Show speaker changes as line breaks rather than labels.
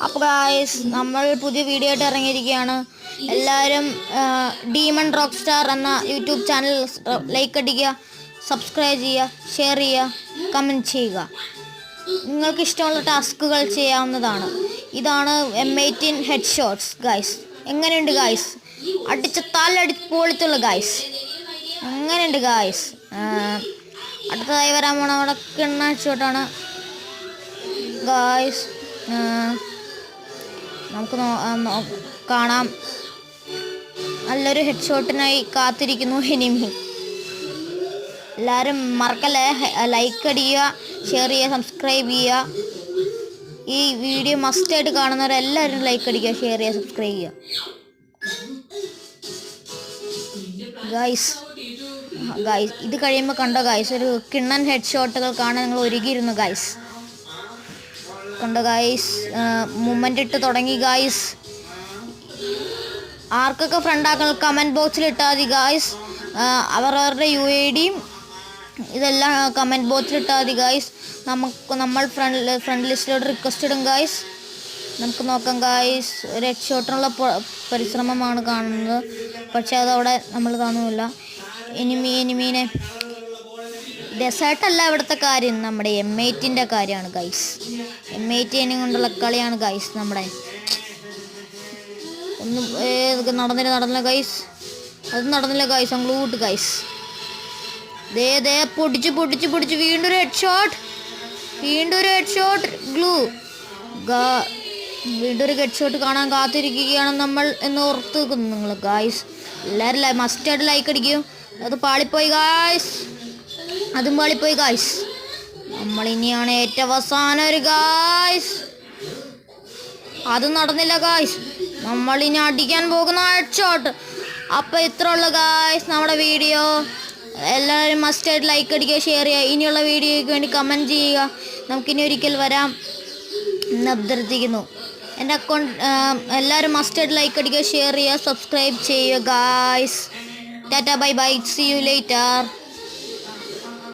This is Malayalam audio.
അപ്പോൾ ഗായ്സ് നമ്മൾ പുതിയ വീഡിയോ ആയിട്ട് ഇറങ്ങിയിരിക്കുകയാണ്. എല്ലാവരും ഡീമൺ റോക്ക് സ്റ്റാർ എന്ന യൂട്യൂബ് ചാനൽ ലൈക്ക് അടിക്കുക, സബ്സ്ക്രൈബ് ചെയ്യുക, ഷെയർ ചെയ്യുക, കമൻറ്റ് ചെയ്യുക. നിങ്ങൾക്ക് ഇഷ്ടമുള്ള ടാസ്കുകൾ ചെയ്യാവുന്നതാണ്. ഇതാണ് M18 ഹെഡ് ഷോട്ട്സ് ഗായ്സ്. എങ്ങനെയുണ്ട് ഗായ്സ്? അടിച്ച തലടി പൊളിത്തുള്ള ഗായ്സ്. എങ്ങനെയുണ്ട് ഗായ്സ്? അടുത്തതായി വരാൻ പോണ അവിടെ കിണ്ണ ഷോട്ടാണ് ഗായ്സ്. നമുക്ക് കാണാം. നല്ലൊരു ഹെഡ് ഷോട്ടിനായി കാത്തിരിക്കുന്നു എനിമി. എല്ലാവരും മറക്കല്ലേ, ലൈക്ക് അടിക്കുക, ഷെയർ ചെയ്യുക, സബ്സ്ക്രൈബ് ചെയ്യുക. ഈ വീഡിയോ മസ്റ്റായിട്ട് കാണുന്നവരെല്ലാവരും ലൈക്ക് അടിക്കുക, ഷെയർ ചെയ്യുക, സബ്സ്ക്രൈബ് ചെയ്യുക ഗായ്സ്. ഇത് കഴിയുമ്പോൾ കണ്ടോ ഗായ്സ്, ഒരു കിണ്ണൻ ഹെഡ് ഷോട്ടുകൾ കാണാൻ നിങ്ങൾ ഒരുങ്ങിയിരുന്നു ഗായ്സ്. കണ്ടോ ഗായ്സ്, മൂമെൻ്റ് ഇട്ട് തുടങ്ങി ഗായ്സ്. ആർക്കൊക്കെ ഫ്രണ്ടാക്കണം കമൻറ്റ് ബോക്സിൽ ഇട്ടാൽ മതി ഗായ്സ്. അവരവരുടെ UID-യും ഇതെല്ലാം കമൻറ്റ് ബോക്സിൽ ഇട്ടാൽ മതി ഗായ്സ്. നമ്മൾ ഫ്രണ്ട് ലിസ്റ്റിലോട്ട് റിക്വസ്റ്റ് ഇടും ഗായ്സ്. നമുക്ക് നോക്കാം ഗായ്സ്. ഒരു ഹെഡ് ഷോട്ടിനുള്ള പരിശ്രമമാണ് കാണുന്നത്, പക്ഷേ അതവിടെ നമ്മൾ കാണുന്നില്ല. എനിമീനെ ഡെസേർട്ടല്ല ഇവിടുത്തെ കാര്യം, നമ്മുടെ M18-ൻ്റെ കാര്യമാണ് ഗൈസ്. M18 കൊണ്ടുള്ള കളിയാണ് ഗൈസ്. നമ്മുടെ ഒന്നും നടന്നില്ല ഗൈസ്. അത് നടന്നില്ല ഗൈസ്. അങ്ങോട്ട് ഗൈസ്, ദേ പൊടിച്ച് വീണ്ടും ഒരു ഹെഡ് ഷോട്ട് ഗ്ലൂ. വീണ്ടും ഒരു ഹെഡ് ഷോട്ട് കാണാൻ കാത്തിരിക്കുകയാണ് നമ്മൾ എന്ന് ഓർത്ത് വെക്കുന്നു നിങ്ങൾ ഗായ്സ്. എല്ലാവരും മസ്റ്റായിട്ട് ലൈക്ക് അടിക്കും. അത് പാളിപ്പോയി ഗായ്സ്, അതും പാളിപ്പോയി ഗായ്സ്. നമ്മളിനിയാണ് ഏറ്റവും അവസാനം ഒരു ഗായ്സ്. അതും നടന്നില്ല ഗായ്സ്. നമ്മളിനി അടിക്കാൻ പോകുന്ന ഹെഡ് ഷോട്ട്. അപ്പോൾ ഇത്ര ഉള്ള ഗായ്സ് നമ്മുടെ വീഡിയോ. എല്ലാവരും മസ്റ്റായിട്ട് ലൈക്ക് അടിക്കുക, ഷെയർ ചെയ്യുക. ഇനിയുള്ള വീഡിയോയ്ക്ക് വേണ്ടി കമൻറ്റ് ചെയ്യുക. നമുക്കിനി ഒരിക്കൽ വരാം എന്ന് അഭ്യർത്ഥിക്കുന്നു. എൻ്റെ അക്കൗണ്ട് എല്ലാവരും മസ്റ്റായിട്ട് ലൈക്ക് അടിക്കുക, ഷെയർ ചെയ്യുക, സബ്സ്ക്രൈബ് ചെയ്യുക guys. Ta ta bye bye, see you later.